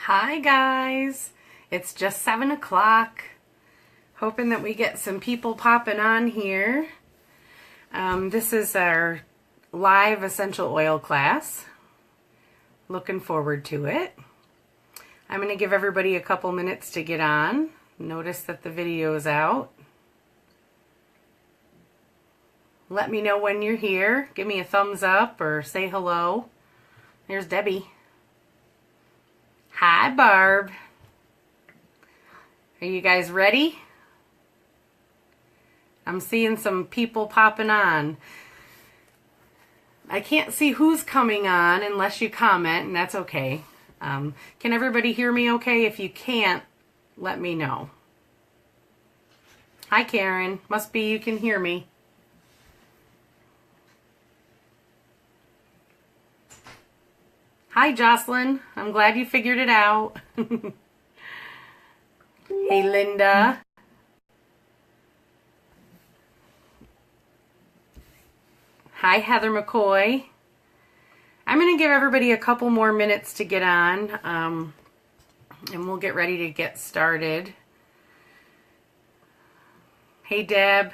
Hi guys, it's just 7 o'clock. Hoping that we get some people popping on here. This is our live essential oil class. Looking forward to it. I'm going to give everybody a couple minutes to get on. Notice that the video is out. Let me know when you're here. Give me a thumbs up or say hello. There's Debbie. Hi, Barb. Are you guys ready? I'm seeing some people popping on. I can't see who's coming on unless you comment, and that's okay. Can everybody hear me okay? If you can't, let me know. Hi, Karen. Must be you can hear me. Hi, Jocelyn. I'm glad you figured it out. Hey, Linda. Hi, Heather McCoy. I'm going to give everybody a couple more minutes to get on, and we'll get ready to get started. Hey, Deb.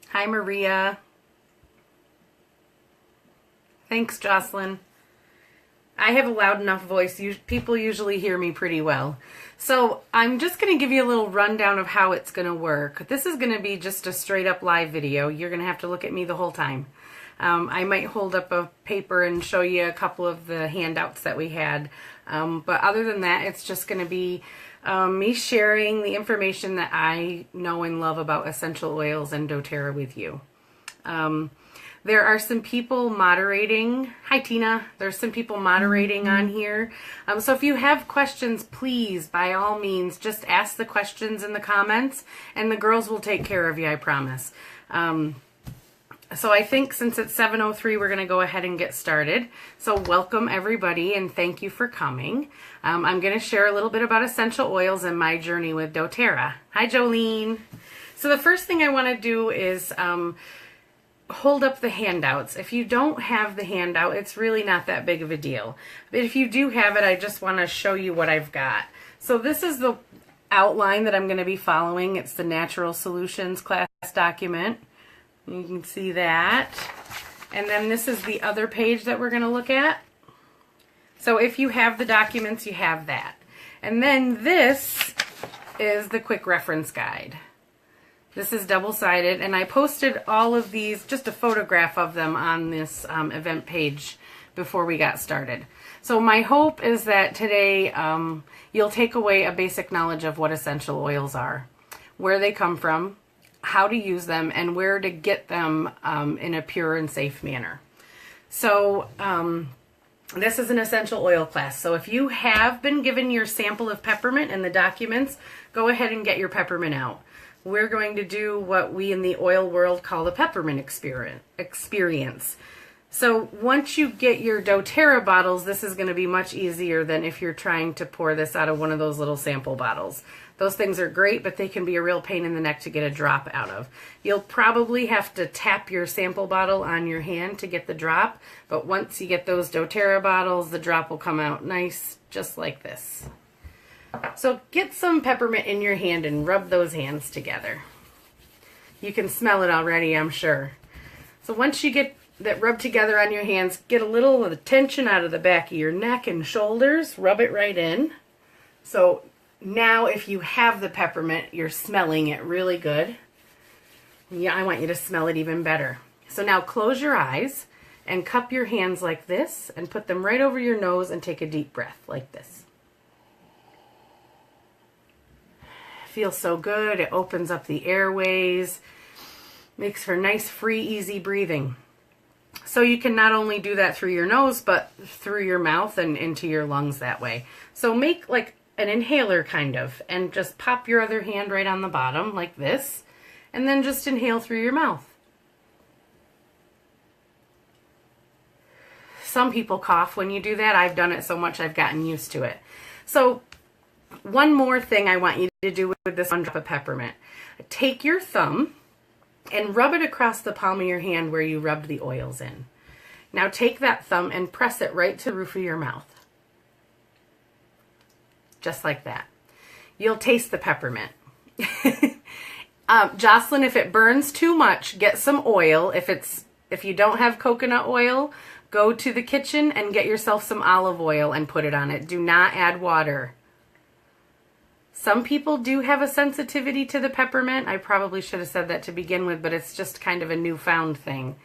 Hi, Maria. Thanks, Jocelyn. I have a loud enough voice. People usually hear me pretty well. So I'm just going to give you a little rundown of how it's going to work. This is going to be just a straight up live video. You're going to have to look at me the whole time. I might hold up a paper and show you a couple of the handouts that we had. But other than that, it's just going to be me sharing the information that I know and love about essential oils and doTERRA with you. There are some people moderating. Hi, Tina. There's some people moderating on here. So if you have questions, please, by all means, just ask the questions in the comments, and the girls will take care of you, I promise. So I think since it's 7:03, we're going to go ahead and get started. So welcome, everybody, and thank you for coming. I'm going to share a little bit about essential oils and my journey with doTERRA. Hi, Jolene. So the first thing I want to do is hold up the handouts. If you don't have the handout, it's really not that big of a deal. But if you do have it, I just want to show you what I've got. So this is the outline that I'm going to be following. It's the Natural Solutions class document. You can see that. And then this is the other page that we're going to look at. So if you have the documents, you have that. And then this is the quick reference guide. This is double-sided, and I posted all of these, just a photograph of them on this event page before we got started. So my hope is that today you'll take away a basic knowledge of what essential oils are, where they come from, how to use them, and where to get them in a pure and safe manner. So this is an essential oil class. So if you have been given your sample of peppermint in the documents, go ahead and get your peppermint out. We're going to do what we in the oil world call the peppermint experience. So once you get your doTERRA bottles, this is going to be much easier than if you're trying to pour this out of one of those little sample bottles. Those things are great, but they can be a real pain in the neck to get a drop out of. You'll probably have to tap your sample bottle on your hand to get the drop, but once you get those doTERRA bottles, the drop will come out nice, just like this. So get some peppermint in your hand and rub those hands together. You can smell it already, I'm sure. So once you get that rubbed together on your hands, get a little of the tension out of the back of your neck and shoulders, rub it right in. So now if you have the peppermint, you're smelling it really good. Yeah, I want you to smell it even better. So now close your eyes and cup your hands like this and put them right over your nose and take a deep breath like this. Feels so good. It opens up the airways, makes for nice, free, easy breathing. So you can not only do that through your nose, but through your mouth and into your lungs that way. So make like an inhaler kind of, and just pop your other hand right on the bottom like this, and then just inhale through your mouth. Some people cough when you do that. I've done it so much I've gotten used to it. So one more thing I want you to do with this one drop of peppermint. Take your thumb and rub it across the palm of your hand where you rubbed the oils in. Now take that thumb and press it right to the roof of your mouth. Just like that. You'll taste the peppermint. Jocelyn, if it burns too much, get some oil. If you don't have coconut oil, go to the kitchen and get yourself some olive oil and put it on it. Do not add water. Some people do have a sensitivity to the peppermint. I probably should have said that to begin with, but it's just kind of a newfound thing.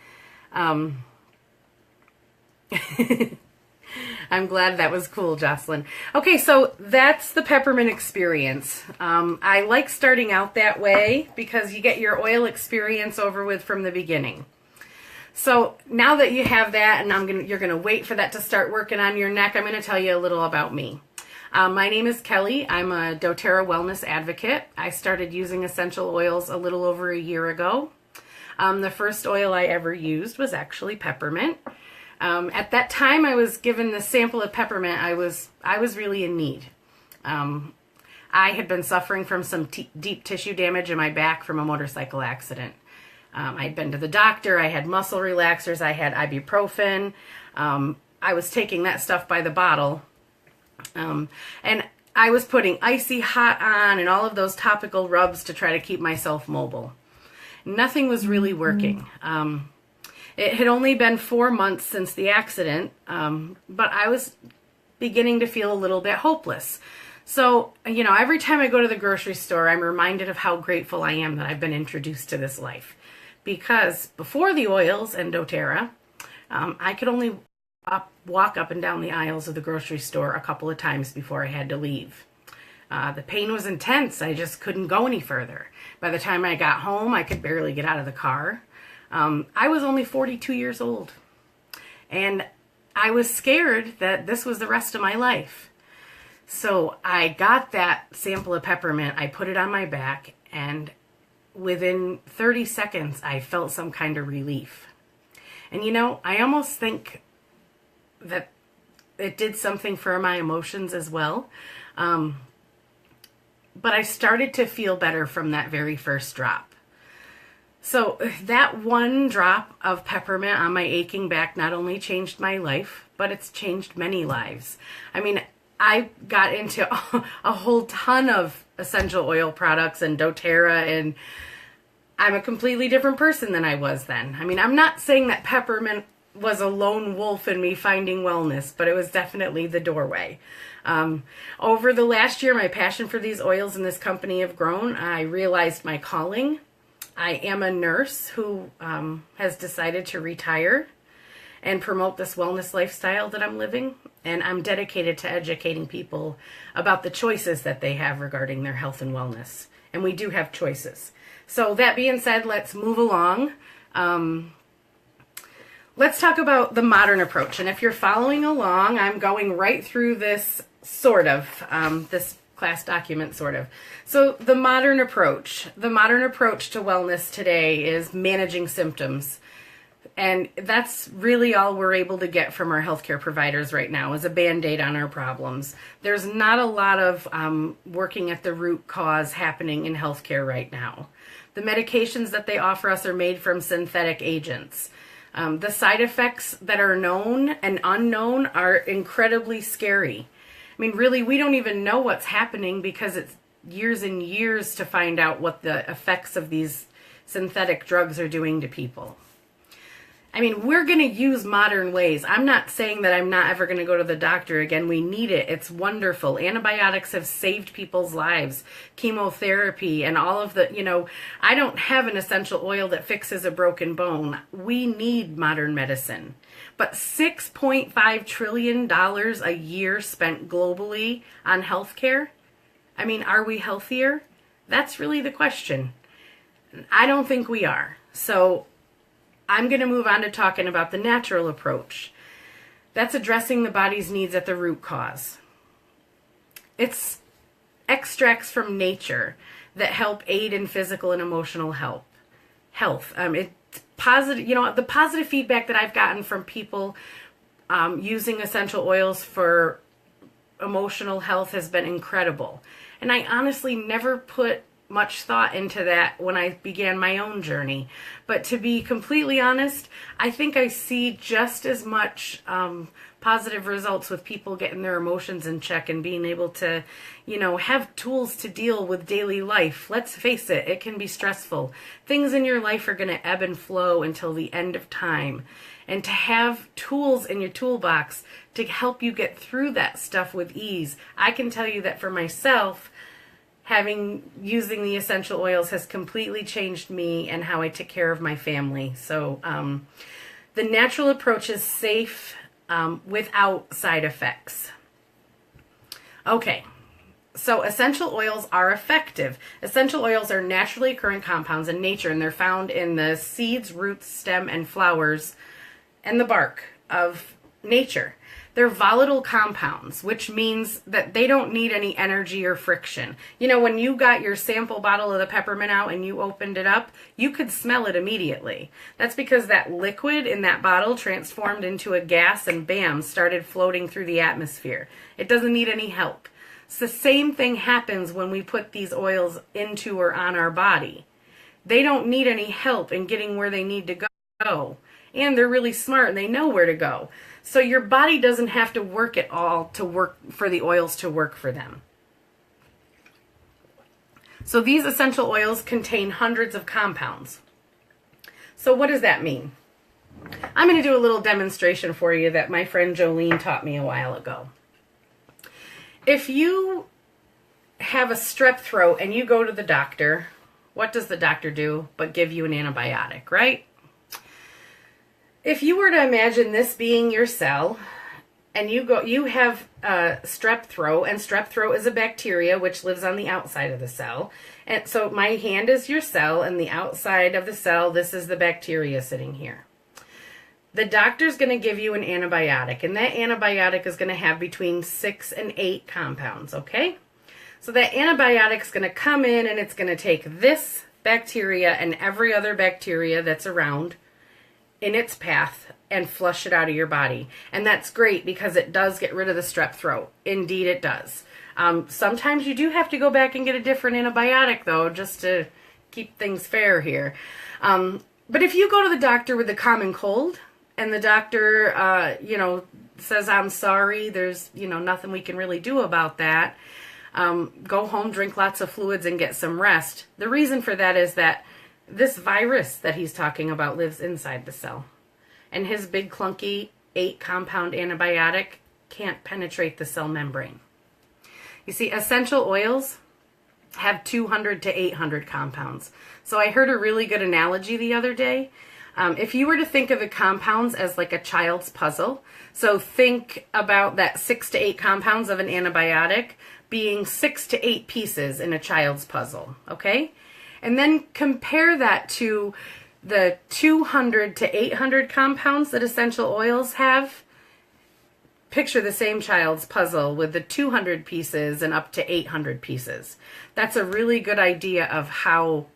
I'm glad that was cool, Jocelyn. Okay, so that's the peppermint experience. I like starting out that way because you get your oil experience over with from the beginning. So now that you have that, and you're gonna wait for that to start working on your neck, I'm gonna tell you a little about me. My name is Kelly. I'm a doTERRA wellness advocate. I started using essential oils a little over a year ago. The first oil I ever used was actually peppermint. At that time, I was given the sample of peppermint. I was really in need. I had been suffering from some deep tissue damage in my back from a motorcycle accident. I'd been to the doctor. I had muscle relaxers. I had ibuprofen. I was taking that stuff by the bottle. And I was putting icy hot on and all of those topical rubs to try to keep myself mobile. Nothing was really working. It had only been 4 months since the accident, but I was beginning to feel a little bit hopeless. So, every time I go to the grocery store, I'm reminded of how grateful I am that I've been introduced to this life. Because before the oils and doTERRA, I could only walk up and down the aisles of the grocery store a couple of times before I had to leave. The pain was intense. I just couldn't go any further. By the time I got home, I could barely get out of the car. I was only 42 years old. And I was scared that this was the rest of my life. So I got that sample of peppermint, I put it on my back, and within 30 seconds, I felt some kind of relief. And I almost think that it did something for my emotions as well. But I started to feel better from that very first drop. So that one drop of peppermint on my aching back not only changed my life, but it's changed many lives. I mean, I got into a whole ton of essential oil products and doTERRA, and I'm a completely different person than I was then. I mean, I'm not saying that peppermint was a lone wolf in me finding wellness, but it was definitely the doorway. Over the last year, my passion for these oils and this company have grown. I realized my calling. I am a nurse who has decided to retire and promote this wellness lifestyle that I'm living. And I'm dedicated to educating people about the choices that they have regarding their health and wellness. And we do have choices. So that being said, let's move along. Let's talk about the modern approach. And if you're following along, I'm going right through this this class document sort of. So the modern approach to wellness today is managing symptoms. And that's really all we're able to get from our healthcare providers right now is a Band-Aid on our problems. There's not a lot of working at the root cause happening in healthcare right now. The medications that they offer us are made from synthetic agents. The side effects that are known and unknown are incredibly scary. I mean, really, we don't even know what's happening because it's years and years to find out what the effects of these synthetic drugs are doing to people. I mean, we're going to use modern ways. I'm not saying that I'm not ever going to go to the doctor again. We need it. It's wonderful. Antibiotics have saved people's lives. Chemotherapy and all of the, I don't have an essential oil that fixes a broken bone. We need modern medicine. But $6.5 trillion a year spent globally on healthcare? I mean, are we healthier? That's really the question. I don't think we are. So I'm going to move on to talking about the natural approach. That's addressing the body's needs at the root cause. It's extracts from nature that help aid in physical and emotional health. It's positive, the positive feedback that I've gotten from people using essential oils for emotional health has been incredible. And I honestly never put much thought into that when I began my own journey. But to be completely honest, I think I see just as much positive results with people getting their emotions in check and being able to, have tools to deal with daily life. Let's face it, it can be stressful. Things in your life are going to ebb and flow until the end of time. And to have tools in your toolbox to help you get through that stuff with ease. I can tell you that for myself, using the essential oils has completely changed me and how I take care of my family. So the natural approach is safe without side effects. Okay, so essential oils are effective. Essential oils are naturally occurring compounds in nature, and they're found in the seeds, roots, stem, and flowers, and the bark of nature. They're volatile compounds, which means that they don't need any energy or friction. When you got your sample bottle of the peppermint out and you opened it up, you could smell it immediately. That's because that liquid in that bottle transformed into a gas and bam, started floating through the atmosphere. It doesn't need any help. It's the same thing happens when we put these oils into or on our body. They don't need any help in getting where they need to go. And they're really smart and they know where to go. So your body doesn't have to work at all to work for the oils to work for them. So these essential oils contain hundreds of compounds. So what does that mean? I'm going to do a little demonstration for you that my friend Jolene taught me a while ago. If you have a strep throat and you go to the doctor, what does the doctor do but give you an antibiotic, right? If you were to imagine this being your cell, and you have strep throat, and strep throat is a bacteria which lives on the outside of the cell. And so my hand is your cell, and the outside of the cell, this is the bacteria sitting here. The doctor's going to give you an antibiotic, and that antibiotic is going to have between 6 and 8 compounds, okay? So that antibiotic's going to come in, and it's going to take this bacteria and every other bacteria that's around in its path and flush it out of your body. And that's great because it does get rid of the strep throat. Indeed it does. Sometimes you do have to go back and get a different antibiotic though, just to keep things fair here. But if you go to the doctor with a common cold and the doctor, says, I'm sorry, there's, nothing we can really do about that. Go home, drink lots of fluids and get some rest. The reason for that is that this virus that he's talking about lives inside the cell. And his big clunky 8-compound antibiotic can't penetrate the cell membrane. You see, essential oils have 200 to 800 compounds. So I heard a really good analogy the other day. If you were to think of the compounds as like a child's puzzle, so think about that 6 to 8 compounds of an antibiotic being 6 to 8 pieces in a child's puzzle, okay? And then compare that to the 200 to 800 compounds that essential oils have. Picture the same child's puzzle with the 200 pieces and up to 800 pieces. That's a really good idea of how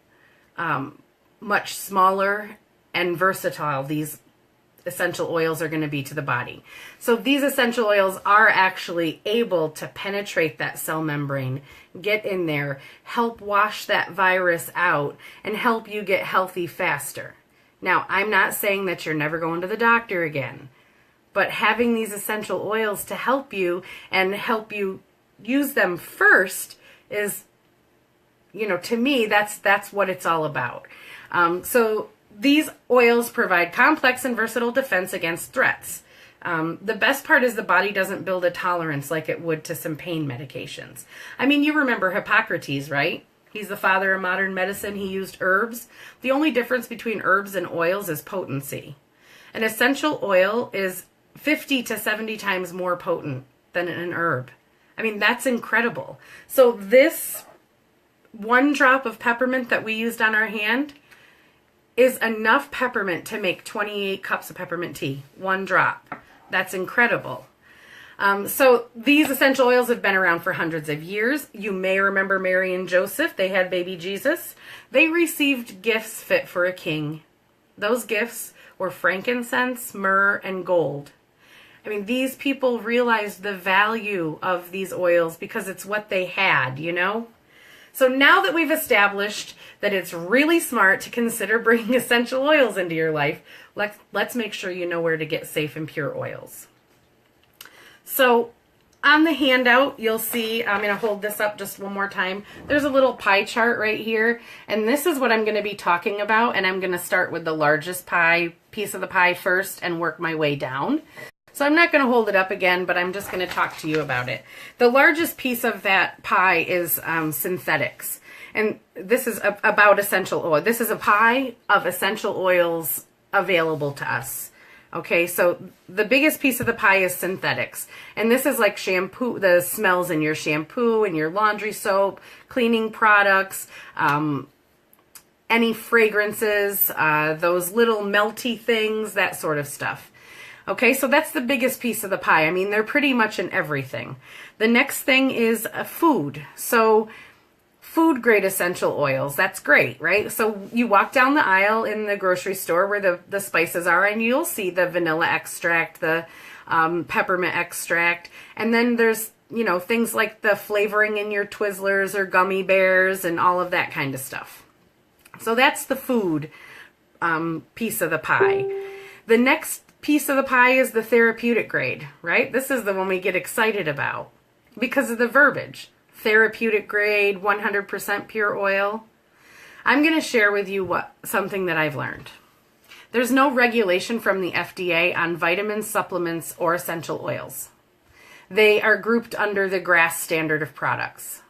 much smaller and versatile these essential oils are going to be to the body. So these essential oils are actually able to penetrate that cell membrane, get in there, help wash that virus out, and help you get healthy faster. Now, I'm not saying that you're never going to the doctor again, but having these essential oils to help you and help you use them first is, to me, that's what it's all about. So these oils provide complex and versatile defense against threats. The best part is the body doesn't build a tolerance like it would to some pain medications. I mean, you remember Hippocrates, right? He's the father of modern medicine. He used herbs. The only difference between herbs and oils is potency. An essential oil is 50 to 70 times more potent than an herb. I mean, that's incredible. So this 1 drop of peppermint that we used on our hand is enough peppermint to make 28 cups of peppermint tea. 1 drop. That's incredible. So these essential oils have been around for hundreds of years. You may remember Mary and Joseph. They had baby Jesus. They received gifts fit for a king. Those gifts were frankincense, myrrh, and gold. I mean, these people realized the value of these oils because it's what they had, So now that we've established that it's really smart to consider bringing essential oils into your life, let's make sure you know where to get safe and pure oils. So on the handout, you'll see, I'm going to hold this up just one more time. There's a little pie chart right here, and this is what I'm going to be talking about, and I'm going to start with the largest piece of the pie first and work my way down. So I'm not going to hold it up again, but I'm just going to talk to you about it. The largest piece of that pie is synthetics. And this is about essential oil. This is a pie of essential oils available to us. Okay, so the biggest piece of the pie is synthetics. And this is like shampoo, the smells in your shampoo and your laundry soap, cleaning products, any fragrances, those little melty things, that sort of stuff. Okay, so that's the biggest piece of the pie. I mean, they're pretty much in everything. The next thing is food. So food grade essential oils, that's great, right? So you walk down the aisle in the grocery store where the spices are, and you'll see the vanilla extract, the peppermint extract, and then there's, you know, things like the flavoring in your Twizzlers or gummy bears and all of that kind of stuff. So that's the food piece of the pie. The next piece of the pie is the therapeutic grade, right? This is the one we get excited about because of the verbiage. Therapeutic grade, 100% pure oil. I'm going to share with you something that I've learned. There's no regulation from the FDA on vitamins, supplements, or essential oils. They are grouped under the GRAS standard of products.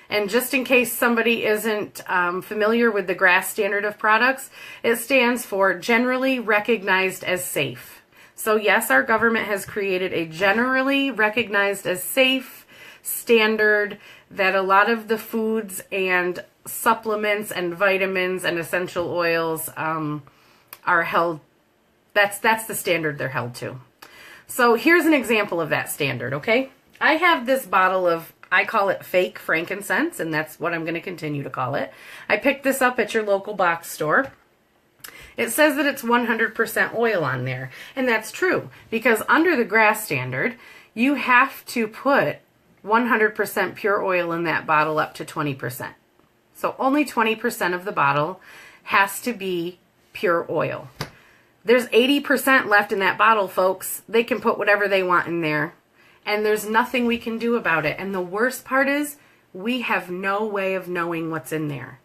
And just in case somebody isn't familiar with the GRAS standard of products, it stands for Generally Recognized as Safe. So yes, our government has created a generally recognized as safe standard that a lot of the foods and supplements and vitamins and essential oils are held. That's the standard they're held to. So here's an example of that standard, okay? I have this bottle of, I call it fake frankincense, and that's what I'm going to continue to call it. I picked this up at your local box store. It says that it's 100% oil on there, and that's true, because under the GRAS standard, you have to put 100% pure oil in that bottle up to 20%. So only 20% of the bottle has to be pure oil. There's 80% left in that bottle, folks. They can put whatever they want in there, and there's nothing we can do about it. And the worst part is we have no way of knowing what's in there.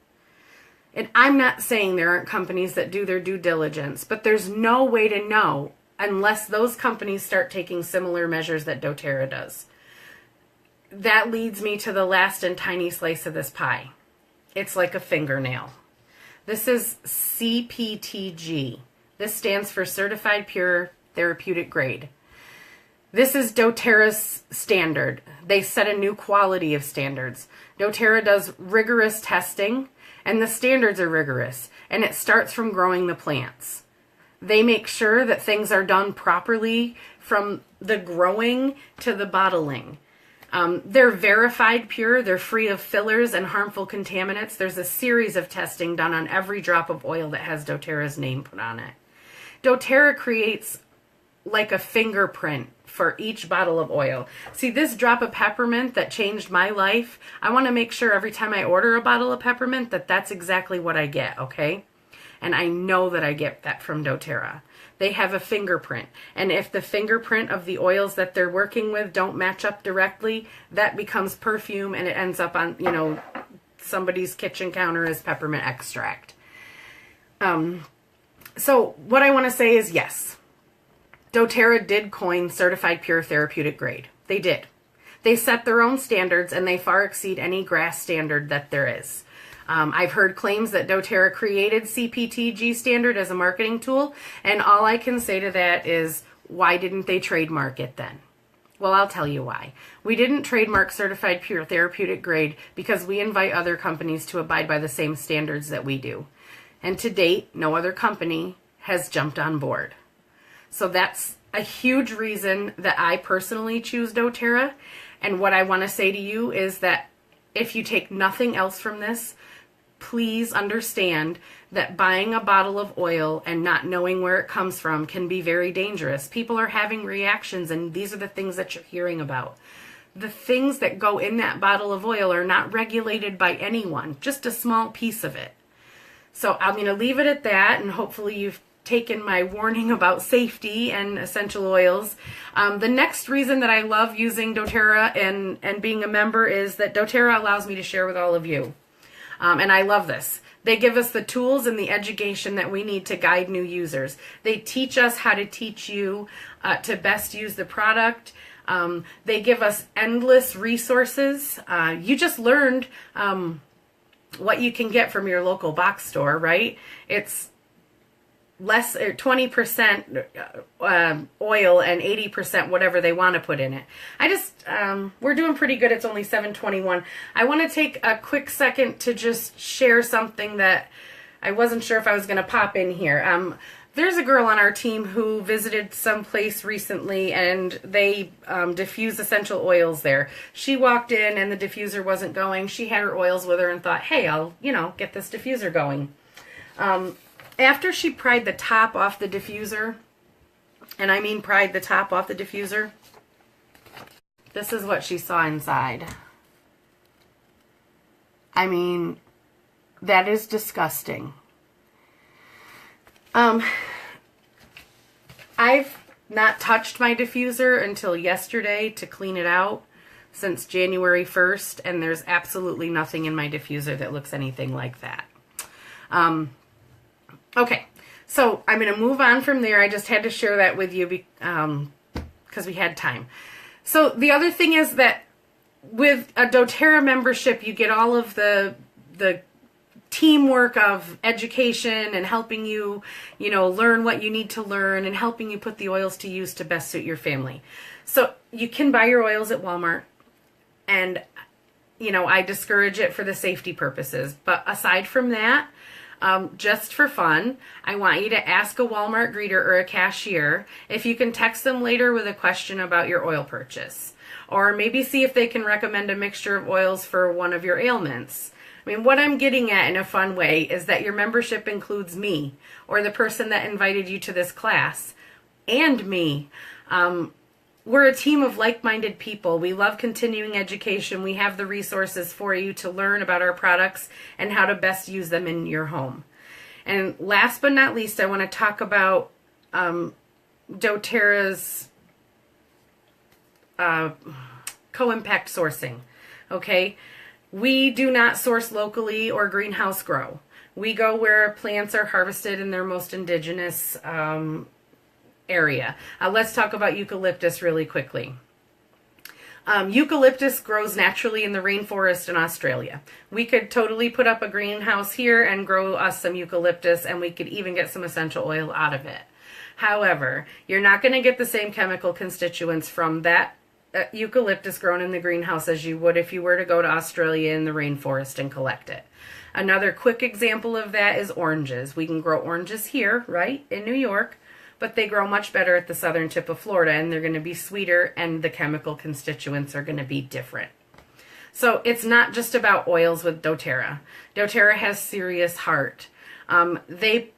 And I'm not saying there aren't companies that do their due diligence, but there's no way to know unless those companies start taking similar measures that doTERRA does. That leads me to the last and tiny slice of this pie. It's like a fingernail. This is CPTG. This stands for Certified Pure Therapeutic Grade. This is doTERRA's standard. They set a new quality of standards. doTERRA does rigorous testing, and the standards are rigorous, and it starts from growing the plants. They make sure that things are done properly from the growing to the bottling. They're verified pure. They're free of fillers and harmful contaminants. There's a series of testing done on every drop of oil that has doTERRA's name put on it. doTERRA creates like a fingerprint for each bottle of oil. See, this drop of peppermint that changed my life, I want to make sure every time I order a bottle of peppermint that that's exactly what I get, okay? And I know that I get that from doTERRA. They have a fingerprint. And if the fingerprint of the oils that they're working with don't match up directly, that becomes perfume and it ends up on, you know, somebody's kitchen counter as peppermint extract. So what I want to say is yes, doTERRA did coin Certified Pure Therapeutic Grade. They did. They set their own standards and they far exceed any GRAS standard that there is. I've heard claims that doTERRA created CPTG standard as a marketing tool, and all I can say to that is, why didn't they trademark it then? Well, I'll tell you why. We didn't trademark Certified Pure Therapeutic Grade because we invite other companies to abide by the same standards that we do. And to date, no other company has jumped on board. So that's a huge reason that I personally choose doTERRA. And what I want to say to you is that if you take nothing else from this, please understand that buying a bottle of oil and not knowing where it comes from can be very dangerous. People are having reactions, and these are the things that you're hearing about. the things that go in that bottle of oil are not regulated by anyone, just a small piece of it. So I'm going to leave it at that, and hopefully you've taken my warning about safety and essential oils. The next reason that I love using doTERRA and being a member is that doTERRA allows me to share with all of you. And I love this. They give us the tools and the education that we need to guide new users. They teach us how to teach you to best use the product. They give us endless resources. You just learned what you can get from your local box store, right? It's less 20% oil and 80% whatever they want to put in it. We're doing pretty good. It's only 7:21. I want to take a quick second to just share something that I wasn't sure if I was going to pop in here. There's a girl on our team who visited some place recently, and they diffuse essential oils there. She walked in and the diffuser wasn't going. She had her oils with her and thought, hey, I'll, get this diffuser going. After she pried the top off the diffuser, and I mean pried the top off the diffuser, this is what she saw inside. I mean, that is disgusting. I've not touched my diffuser until yesterday to clean it out since January 1st, and there's absolutely nothing in my diffuser that looks anything like that. Okay, so I'm going to move on from there. I just had to share that with you because we had time. So the other thing is that with a doTERRA membership, you get all of the teamwork of education and helping you, learn what you need to learn and helping you put the oils to use to best suit your family. So you can buy your oils at Walmart, and, I discourage it for the safety purposes. But aside from that, just for fun, I want you to ask a Walmart greeter or a cashier if you can text them later with a question about your oil purchase. Or maybe see if they can recommend a mixture of oils for one of your ailments. I mean, what I'm getting at in a fun way is that your membership includes me, or the person that invited you to this class, and me. We're a team of like-minded people. We love continuing education. We have the resources for you to learn about our products and how to best use them in your home. And last but not least, I want to talk about doTERRA's co-impact sourcing. Okay? We do not source locally or greenhouse grow. We go where plants are harvested in their most indigenous area. Let's talk about eucalyptus really quickly. Eucalyptus grows naturally in the rainforest in Australia. We could totally put up a greenhouse here and grow us some eucalyptus, and we could even get some essential oil out of it. However, you're not going to get the same chemical constituents from that eucalyptus grown in the greenhouse as you would if you were to go to Australia in the rainforest and collect it. Another quick example of that is oranges. We can grow oranges here, right, in New York, but they grow much better at the southern tip of Florida, and they're going to be sweeter, and the chemical constituents are going to be different. So it's not just about oils with doTERRA. doTERRA has serious heart. They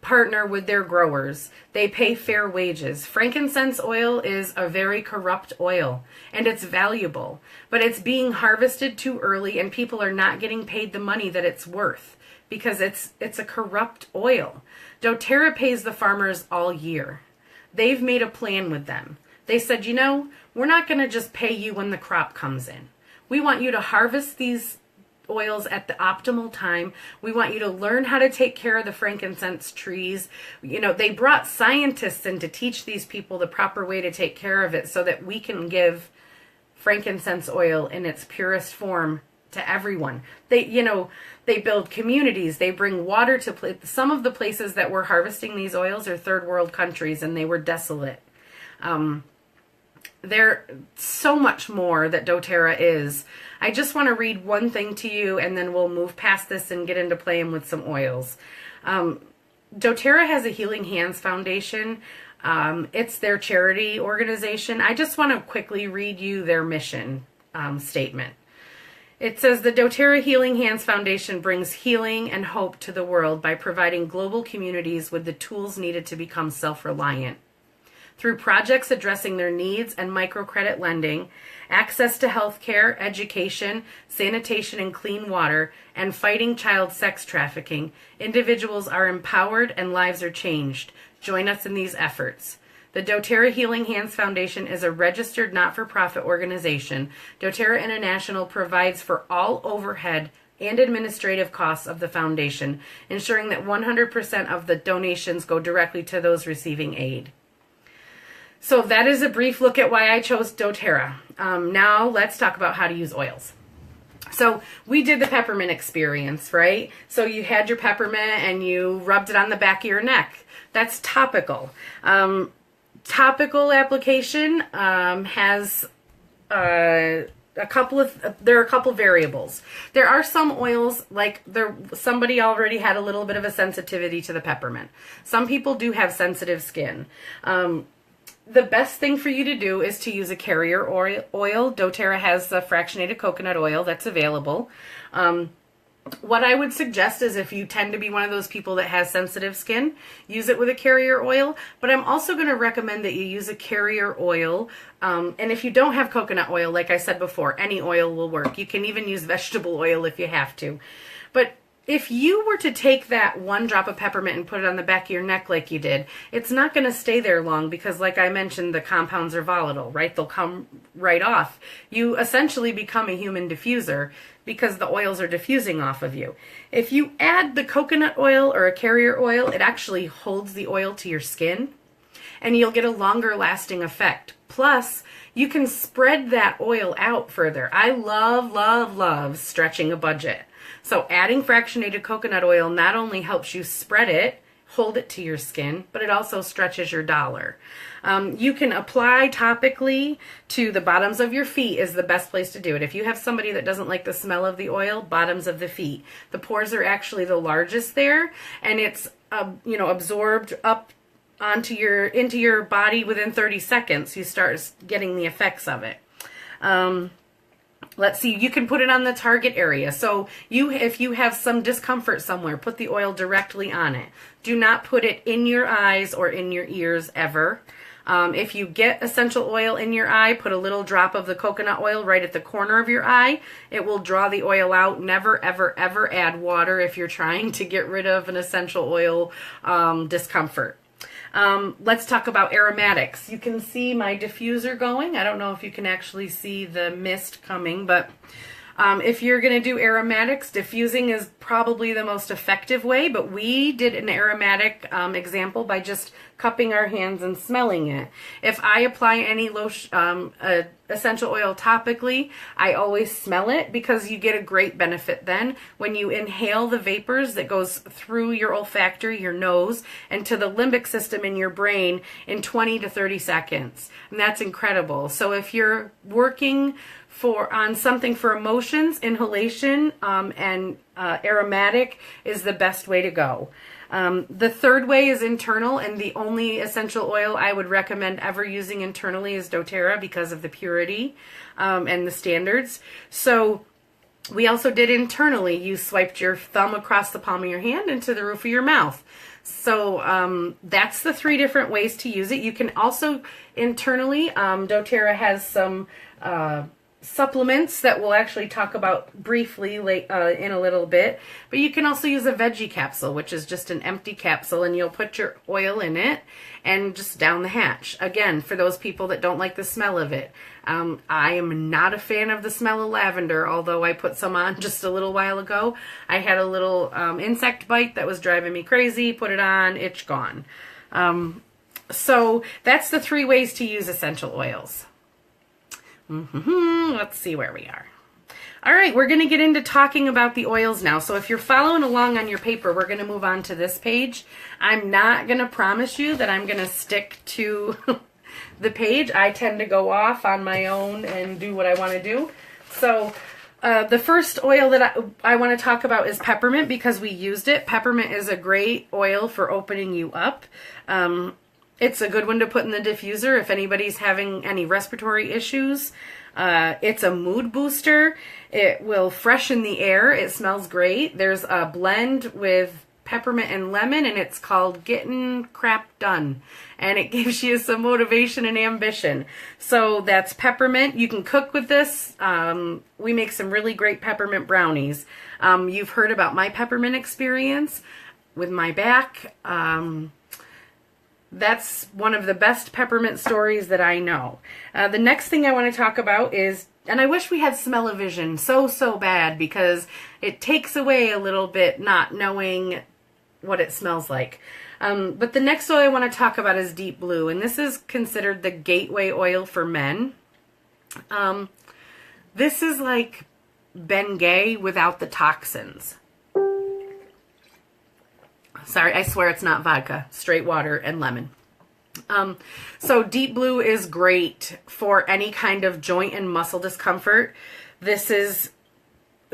partner with their growers. They pay fair wages. Frankincense oil is a very corrupt oil, and it's valuable, but it's being harvested too early, and people are not getting paid the money that it's worth because it's a corrupt oil. doTERRA pays the farmers all year. They've made a plan with them. They said, we're not going to just pay you when the crop comes in. We want you to harvest these oils at the optimal time. We want you to learn how to take care of the frankincense trees. They brought scientists in to teach these people the proper way to take care of it so that we can give frankincense oil in its purest form to everyone. They build communities. They bring water to some of the places that we're harvesting these oils are third world countries, and they were desolate. There's so much more that doTERRA is. I just want to read one thing to you, and then we'll move past this and get into playing with some oils. doTERRA has a Healing Hands Foundation. It's their charity organization. I just want to quickly read you their mission statement. It says, the doTERRA Healing Hands Foundation brings healing and hope to the world by providing global communities with the tools needed to become self-reliant. through projects addressing their needs and microcredit lending, access to health care, education, sanitation and clean water, and fighting child sex trafficking, individuals are empowered and lives are changed. Join us in these efforts. The doTERRA Healing Hands Foundation is a registered not-for-profit organization. doTERRA International provides for all overhead and administrative costs of the foundation, ensuring that 100% of the donations go directly to those receiving aid. So that is a brief look at why I chose doTERRA. Now let's talk about how to use oils. So we did the peppermint experience, right? So you had your peppermint and you rubbed it on the back of your neck. That's topical. Topical application has there are a couple variables. There are some oils, like somebody already had a little bit of a sensitivity to the peppermint. Some people do have sensitive skin. The best thing for you to do is to use a carrier oil. doTERRA has a fractionated coconut oil that's available. What I would suggest is, if you tend to be one of those people that has sensitive skin, use it with a carrier oil. But I'm also going to recommend that you use a carrier oil. And if you don't have coconut oil, like I said before, any oil will work. You can even use vegetable oil if you have to. But if you were to take that one drop of peppermint and put it on the back of your neck like you did, it's not going to stay there long because, like I mentioned, the compounds are volatile, right? They'll come right off. You essentially become a human diffuser because the oils are diffusing off of you. If you add the coconut oil or a carrier oil, it actually holds the oil to your skin and you'll get a longer lasting effect. Plus, you can spread that oil out further. I love stretching a budget. So adding fractionated coconut oil not only helps you spread it, hold it to your skin, but it also stretches your dollar. You can apply topically to the bottoms of your feet is the best place to do it. If you have somebody that doesn't like the smell of the oil, bottoms of the feet. The pores are actually the largest there, and it's absorbed up into your body within 30 seconds. You start getting the effects of it. Let's see, you can put it on the target area. So if you have some discomfort somewhere, put the oil directly on it. Do not put it in your eyes or in your ears ever. If you get essential oil in your eye, put a little drop of the coconut oil right at the corner of your eye. It will draw the oil out. Never, ever, ever add water if you're trying to get rid of an essential oil discomfort. Let's talk about aromatics. You can see my diffuser going. I don't know if you can actually see the mist coming, but if you're going to do aromatics, diffusing is probably the most effective way, but we did an aromatic example by just cupping our hands and smelling it. If I apply any lotion, essential oil topically, I always smell it because you get a great benefit then when you inhale the vapors that goes through your olfactory, your nose, and to the limbic system in your brain in 20 to 30 seconds. And that's incredible. So if you're working on something for emotions, inhalation and aromatic is the best way to go. The third way is internal, and the only essential oil I would recommend ever using internally is doTERRA because of the purity and the standards. So we also did internally. You swiped your thumb across the palm of your hand into the roof of your mouth. So that's the three different ways to use it. You can also internally, doTERRA has some supplements that we'll actually talk about briefly in a little bit, but you can also use a veggie capsule, which is just an empty capsule, and you'll put your oil in it and just down the hatch. Again, for those people that don't like the smell of it, I am not a fan of the smell of lavender, although I put some on just a little while ago. I had a little insect bite that was driving me crazy, put it on, itch gone. So that's the three ways to use essential oils. Let's see where we are. All right, we're going to get into talking about the oils now. So if you're following along on your paper, we're going to move on to this page. I'm not going to promise you that I'm going to stick to the page. I tend to go off on my own and do what I want to do. So the first oil that I want to talk about is peppermint because we used it. Peppermint is a great oil for opening you up. It's a good one to put in the diffuser if anybody's having any respiratory issues. It's a mood booster. It will freshen the air. It smells great. There's a blend with peppermint and lemon, and it's called Getting Crap Done. And it gives you some motivation and ambition. So that's peppermint. You can cook with this. We make some really great peppermint brownies. You've heard about my peppermint experience with my back. That's one of the best peppermint stories that I know. The next thing I want to talk about is, and I wish we had smell-o-vision so bad, because it takes away a little bit not knowing what it smells like. But the next oil I want to talk about is Deep Blue, and this is considered the gateway oil for men. This is like Bengay without the toxins. Sorry, I swear it's not vodka. Straight water and lemon. So Deep Blue is great for any kind of joint and muscle discomfort. This is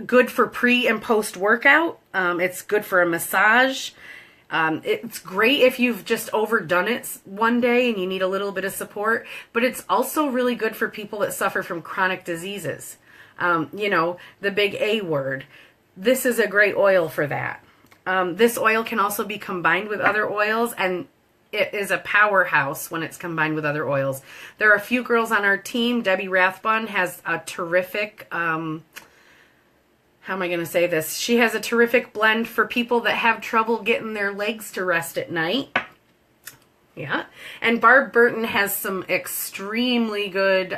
good for pre and post workout. It's good for a massage. It's great if you've just overdone it one day and you need a little bit of support, but it's also really good for people that suffer from chronic diseases. You know, the big A word. This is a great oil for that. This oil can also be combined with other oils, and it is a powerhouse when it's combined with other oils. There are a few girls on our team. Debbie Rathbun has a terrific, how am I going to say this? She has a terrific blend for people that have trouble getting their legs to rest at night. Yeah. And Barb Burton has some extremely good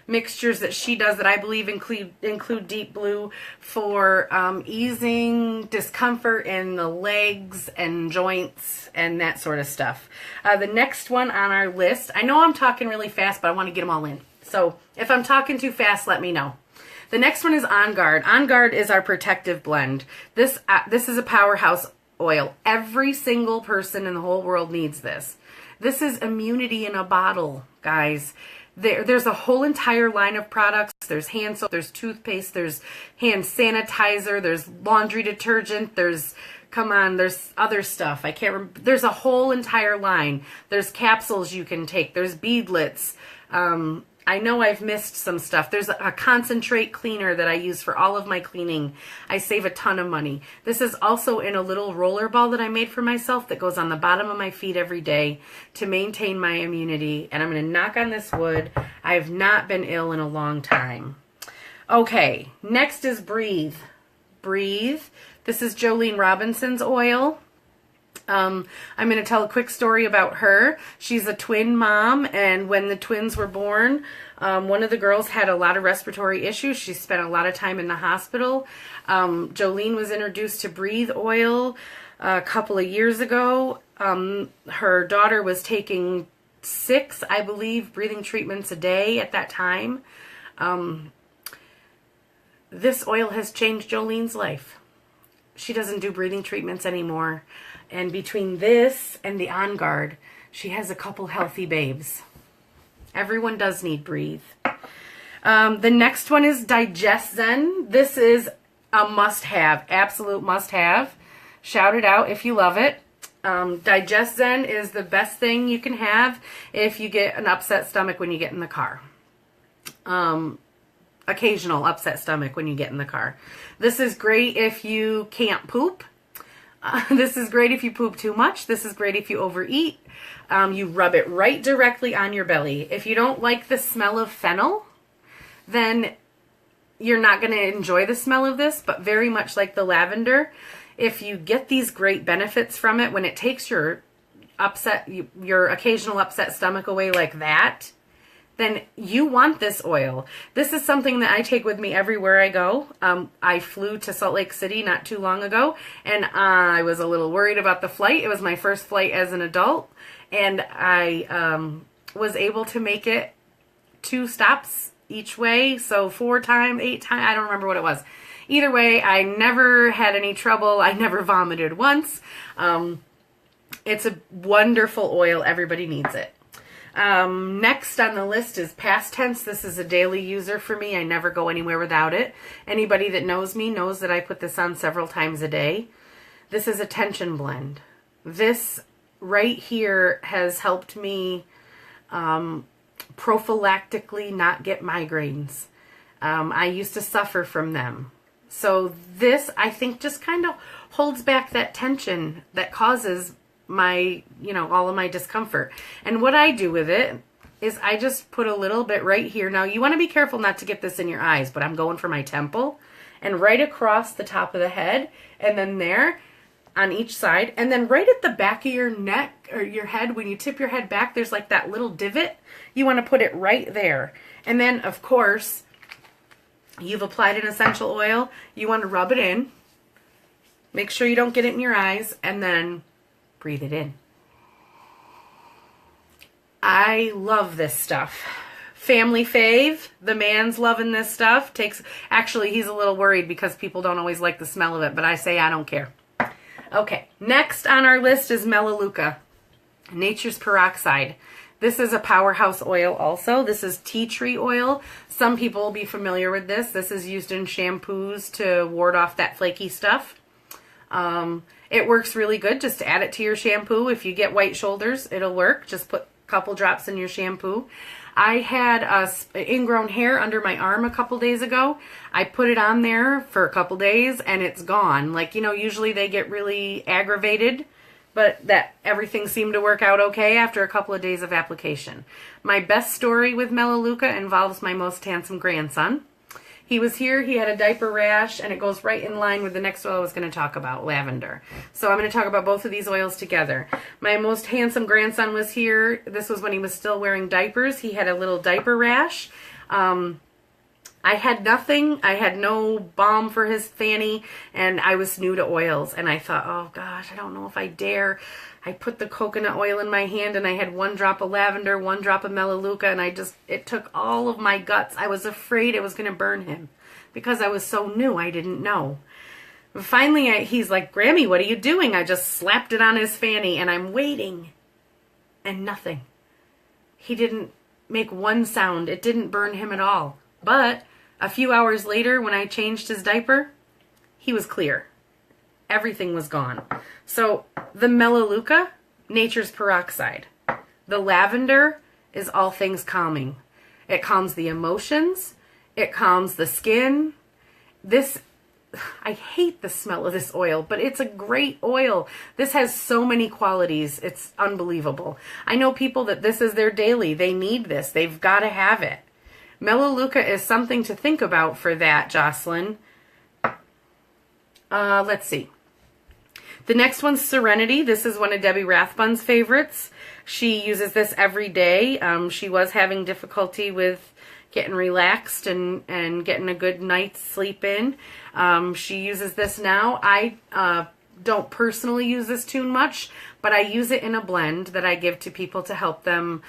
mixtures that she does that I believe include Deep Blue for easing discomfort in the legs and joints and that sort of stuff. The next one on our list, I know I'm talking really fast, but I want to get them all in. So if I'm talking too fast, let me know. The next one is On Guard. On Guard is our protective blend. This is a powerhouse oil. Every single person in the whole world needs this. This is immunity in a bottle, guys. There's a whole entire line of products. There's hand soap, there's toothpaste, there's hand sanitizer, there's laundry detergent, there's other stuff. I can't remember. There's a whole entire line. There's capsules you can take. There's beadlets. I know I've missed some stuff. There's a concentrate cleaner that I use for all of my cleaning. I save a ton of money. This is also in a little roller ball that I made for myself that goes on the bottom of my feet every day to maintain my immunity. And I'm going to knock on this wood. I have not been ill in a long time. Okay, next is Breathe. Breathe. This is Jolene Robinson's oil. I'm going to tell a quick story about her. She's a twin mom, and when the twins were born, one of the girls had a lot of respiratory issues. She spent a lot of time in the hospital. Jolene was introduced to Breathe oil a couple of years ago. Her daughter was taking 6, I believe, breathing treatments a day at that time. This oil has changed Jolene's life. She doesn't do breathing treatments anymore. And between this and the On Guard, she has a couple healthy babes. Everyone does need Breathe. The next one is Digest Zen. This is a must-have, absolute must-have. Shout it out if you love it. Digest Zen is the best thing you can have if you get an upset stomach when you get in the car. Occasional upset stomach when you get in the car. This is great if you can't poop. This is great if you poop too much. This is great if you overeat. You rub it right directly on your belly. If you don't like the smell of fennel, then you're not going to enjoy the smell of this, but very much like the lavender, if you get these great benefits from it, when it takes your occasional upset stomach away like that, then you want this oil. This is something that I take with me everywhere I go. I flew to Salt Lake City not too long ago, and I was a little worried about the flight. It was my first flight as an adult, and I was able to make it 2 stops each way, so 4 times, 8 times, I don't remember what it was. Either way, I never had any trouble. I never vomited once. It's a wonderful oil. Everybody needs it. Next on the list is Past Tense. This is a daily user for me. I never go anywhere without it. Anybody that knows me knows that I put this on several times a day. This is a tension blend. This right here has helped me prophylactically not get migraines. I used to suffer from them. So this, I think, just kind of holds back that tension that causes my, all of my discomfort. And what I do with it is I just put a little bit right here. Now, you want to be careful not to get this in your eyes, but I'm going for my temple and right across the top of the head, and then there on each side, and then right at the back of your neck or your head, when you tip your head back, there's like that little divot. You want to put it right there. And then, of course, you've applied an essential oil. You want to rub it in. Make sure you don't get it in your eyes, and then breathe it in. I love this stuff. Family fave. The man's loving this stuff. Actually, he's a little worried because people don't always like the smell of it, but I say I don't care. Okay, next on our list is Melaleuca, nature's peroxide. This is a powerhouse oil also. This is tea tree oil. Some people will be familiar with this. This is used in shampoos to ward off that flaky stuff. It works really good. Just add it to your shampoo. If you get white shoulders, it'll work. Just put a couple drops in your shampoo. I had ingrown hair under my arm a couple days ago. I put it on there for a couple days and it's gone. Like, usually they get really aggravated, but everything seemed to work out okay after a couple of days of application. My best story with Melaleuca involves my most handsome grandson. He was here, he had a diaper rash, and it goes right in line with the next oil I was going to talk about, lavender. So I'm going to talk about both of these oils together. My most handsome grandson was here. This was when he was still wearing diapers. He had a little diaper rash. I had nothing. I had no balm for his fanny, and I was new to oils. And I thought, oh gosh, I don't know if I dare. I put the coconut oil in my hand, and I had 1 drop of lavender, 1 drop of Melaleuca, and it took all of my guts. I was afraid it was going to burn him because I was so new. I didn't know. Finally, he's like, Grammy, what are you doing? I just slapped it on his fanny, and I'm waiting, and nothing. He didn't make 1 sound. It didn't burn him at all. But a few hours later, when I changed his diaper, he was clear. Everything was gone. So the Melaleuca, nature's peroxide. The lavender is all things calming. It calms the emotions. It calms the skin. I hate the smell of this oil, but it's a great oil. This has so many qualities. It's unbelievable. I know people that this is their daily. They need this. They've got to have it. Melaleuca is something to think about for that, Jocelyn. Let's see. The next one's Serenity. This is one of Debbie Rathbun's favorites. She uses this every day. She was having difficulty with getting relaxed and getting a good night's sleep in. She uses this now. I don't personally use this too much, but I use it in a blend that I give to people to help them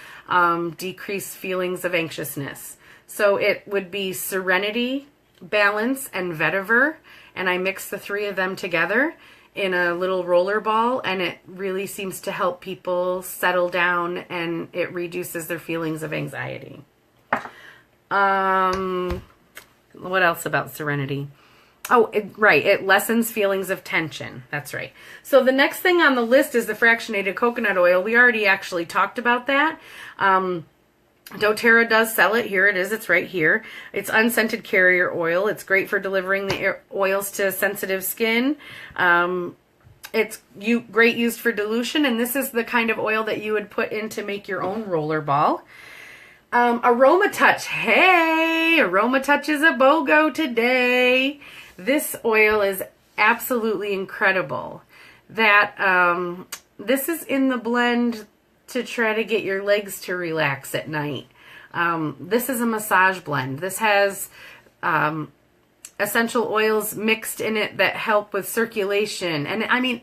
decrease feelings of anxiousness. So it would be Serenity, Balance, and Vetiver, and I mix the 3 of them together in a little roller ball, and it really seems to help people settle down, and it reduces their feelings of anxiety. What else about Serenity? Oh, right. It lessens feelings of tension. That's right. So the next thing on the list is the fractionated coconut oil. We already actually talked about that. doTERRA does sell it. Here it is. It's right here. It's unscented carrier oil. It's great for delivering the oils to sensitive skin. It's great used for dilution, and this is the kind of oil that you would put in to make your own roller ball. Aroma Touch. Hey, Aroma Touch is a BOGO today. This oil is absolutely incredible. This is in the blend to try to get your legs to relax at night. This is a massage blend. This has essential oils mixed in it that help with circulation. And I mean,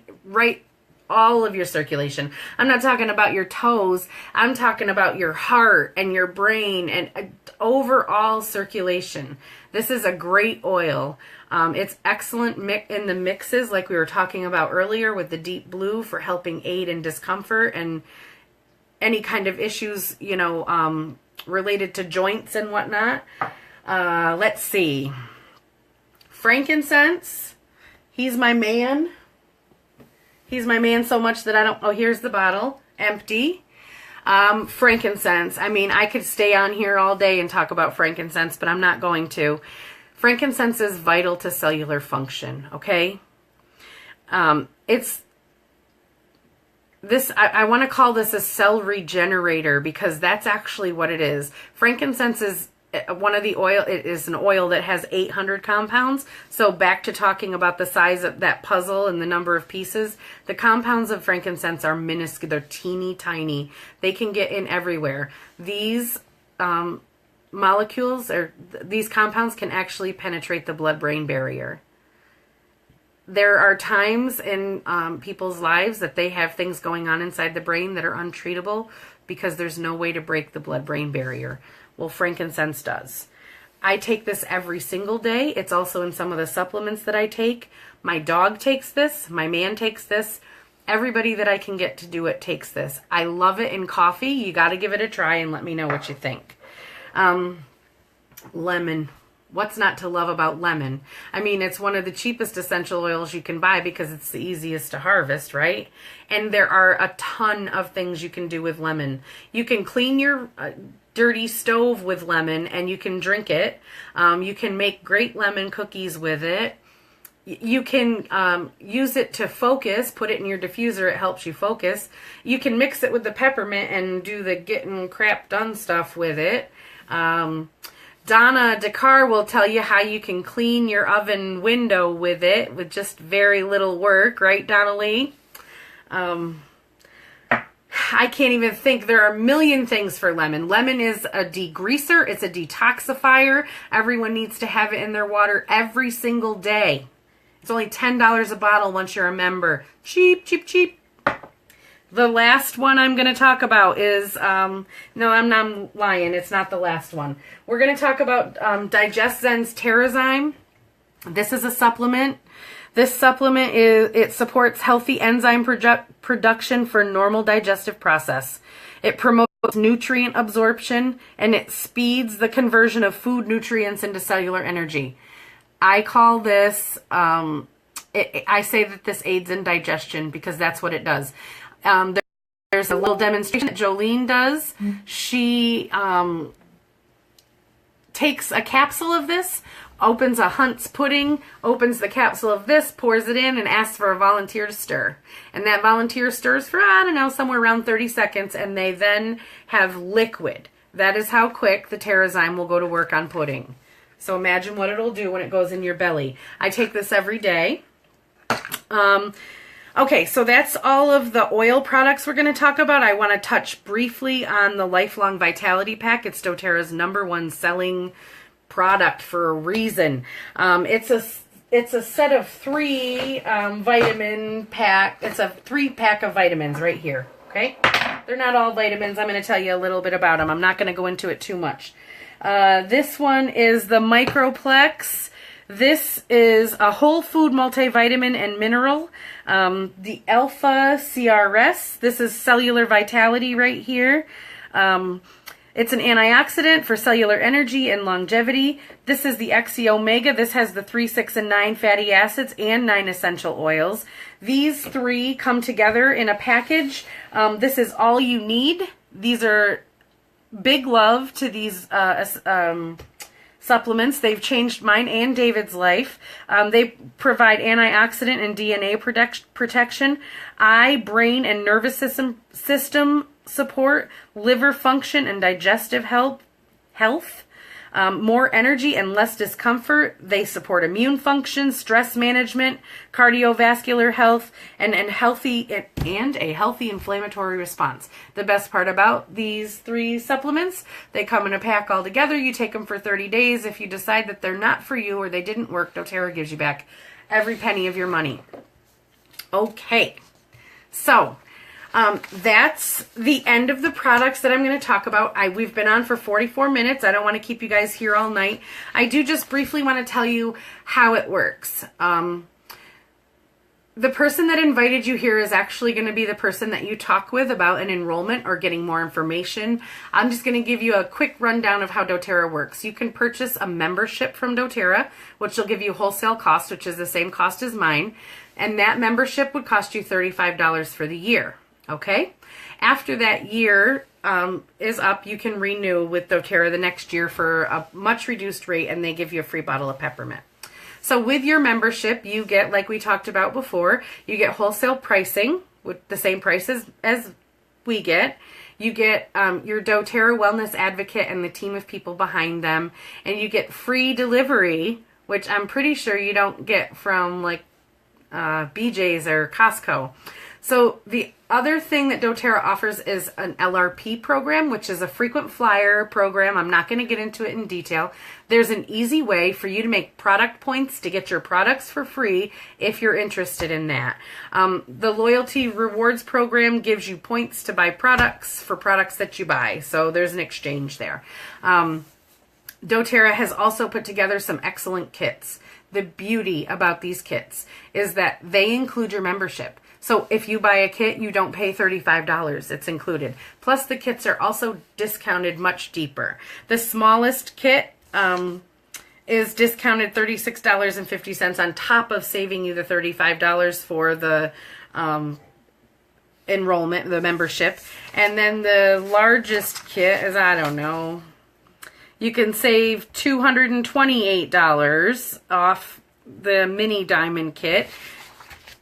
all of your circulation. I'm not talking about your toes. I'm talking about your heart and your brain and overall circulation. This is a great oil. It's excellent in the mixes like we were talking about earlier with the deep blue for helping aid in discomfort and any kind of issues, related to joints and whatnot. Let's see. Frankincense. He's my man. He's my man so much that I don't... Oh, here's the bottle. Empty. Frankincense. I mean, I could stay on here all day and talk about frankincense, but I'm not going to. Frankincense is vital to cellular function, okay? I want to call this a cell regenerator because that's actually what it is. Frankincense is one of the oil. It is an oil that has 800 compounds. So back to talking about the size of that puzzle and the number of pieces, the compounds of frankincense are minuscule. They're teeny tiny. They can get in everywhere. These molecules or these compounds can actually penetrate the blood-brain barrier. There are times in people's lives that they have things going on inside the brain that are untreatable because there's no way to break the blood-brain barrier. Well, frankincense does. I take this every single day. It's also in some of the supplements that I take. My dog takes this. My man takes this. Everybody that I can get to do it takes this. I love it in coffee. You got to give it a try and let me know what you think. Lemon. What's not to love about lemon? I mean, it's one of the cheapest essential oils you can buy because it's the easiest to harvest, right? And there are a ton of things you can do with lemon. You can clean your dirty stove with lemon and you can drink it. You can make great lemon cookies with it. You can use it to focus, put it in your diffuser, it helps you focus. You can mix it with the peppermint and do the getting crap done stuff with it. Donna Dakar will tell you how you can clean your oven window with it with just very little work, right, Donna Lee? I can't even think. There are a million things for lemon. Lemon is a degreaser. It's a detoxifier. Everyone needs to have it in their water every single day. It's only $10 a bottle once you're a member. Cheap, cheap, cheap. The last one I'm going to talk about is, no, I'm lying. It's not the last one. We're going to talk about DigestZen's Terrazyme. This is a supplement. This supplement it supports healthy enzyme production for normal digestive process. It promotes nutrient absorption and it speeds the conversion of food nutrients into cellular energy. I call this, I say that this aids in digestion because that's what it does. There's a little demonstration that Jolene does. She takes a capsule of this, opens a Hunt's pudding, opens the capsule of this, pours it in, and asks for a volunteer to stir. And that volunteer stirs for, I don't know, somewhere around 30 seconds, and they then have liquid. That is how quick the Terrazyme will go to work on pudding. So imagine what it'll do when it goes in your belly. I take this every day. Okay, so that's all of the oil products we're going to talk about. I want to touch briefly on the Lifelong Vitality Pack. It's doTERRA's #1 selling product for a reason. It's a set of 3 vitamin pack. It's a 3-pack of vitamins right here, okay? They're not all vitamins. I'm going to tell you a little bit about them. I'm not going to go into it too much. This one is the Microplex. This is a whole food multivitamin and mineral. The Alpha CRS. This is cellular vitality right here. It's an antioxidant for cellular energy and longevity. This is the XE Omega. This has the 3, 6, and 9 fatty acids and 9 essential oils. These 3 come together in a package. This is all you need. These are big love to these supplements. They've changed mine and David's life. They provide antioxidant and DNA protection, eye, brain, and nervous system support, liver function and digestive health, more energy and less discomfort. They support immune function, stress management, cardiovascular health, and a healthy inflammatory response. The best part about these 3 supplements, they come in a pack all together. You take them for 30 days. If you decide that they're not for you or they didn't work, doTERRA gives you back every penny of your money. Okay, so that's the end of the products that I'm going to talk about. We've been on for 44 minutes. I don't want to keep you guys here all night. I do just briefly want to tell you how it works. The person that invited you here is actually going to be the person that you talk with about an enrollment or getting more information. I'm just going to give you a quick rundown of how doTERRA works. You can purchase a membership from doTERRA, which will give you wholesale cost, which is the same cost as mine. And that membership would cost you $35 for the year. Okay? After that year is up, you can renew with doTERRA the next year for a much reduced rate, and they give you a free bottle of peppermint. So with your membership, you get, like we talked about before, you get wholesale pricing with the same prices as we get. You get your doTERRA Wellness Advocate and the team of people behind them. And you get free delivery, which I'm pretty sure you don't get from like BJ's or Costco. So the other thing that doTERRA offers is an LRP program, which is a frequent flyer program. I'm not going to get into it in detail. There's an easy way for you to make product points to get your products for free if you're interested in that. The loyalty rewards program gives you points to buy products for products that you buy. So there's an exchange there. doTERRA has also put together some excellent kits. The beauty about these kits is that they include your membership. So if you buy a kit, you don't pay $35. It's included. Plus the kits are also discounted much deeper. The smallest kit is discounted $36.50 on top of saving you the $35 for the enrollment, the membership. And then the largest kit is, I don't know, you can save $228 off the mini diamond kit.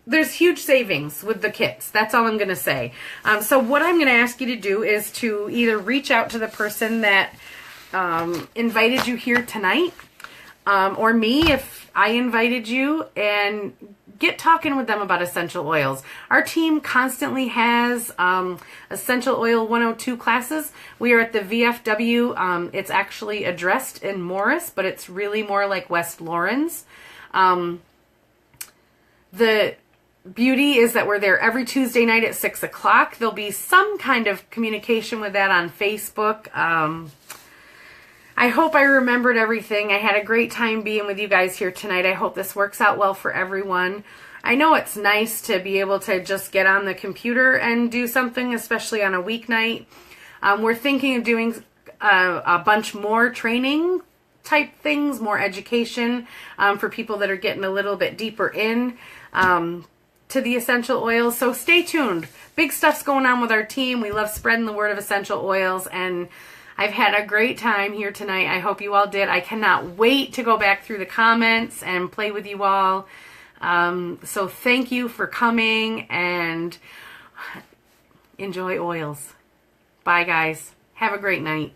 There's huge savings with the kits. That's all I'm going to say. So what I'm going to ask you to do is to either reach out to the person that invited you here tonight, or me if I invited you, and get talking with them about essential oils. Our team constantly has Essential Oil 102 classes. We are at the VFW. It's actually addressed in Morris, but it's really more like West Lawrence. The beauty is that we're there every Tuesday night at 6 o'clock. There'll be some kind of communication with that on Facebook. I hope I remembered everything. I had a great time being with you guys here tonight. I hope this works out well for everyone. I know it's nice to be able to just get on the computer and do something, especially on a weeknight. We're thinking of doing a bunch more training type things, more education for people that are getting a little bit deeper in to the essential oils. So stay tuned. Big stuff's going on with our team. We love spreading the word of essential oils, and I've had a great time here tonight. I hope you all did. I cannot wait to go back through the comments and play with you all. So thank you for coming, and enjoy oils. Bye, guys. Have a great night.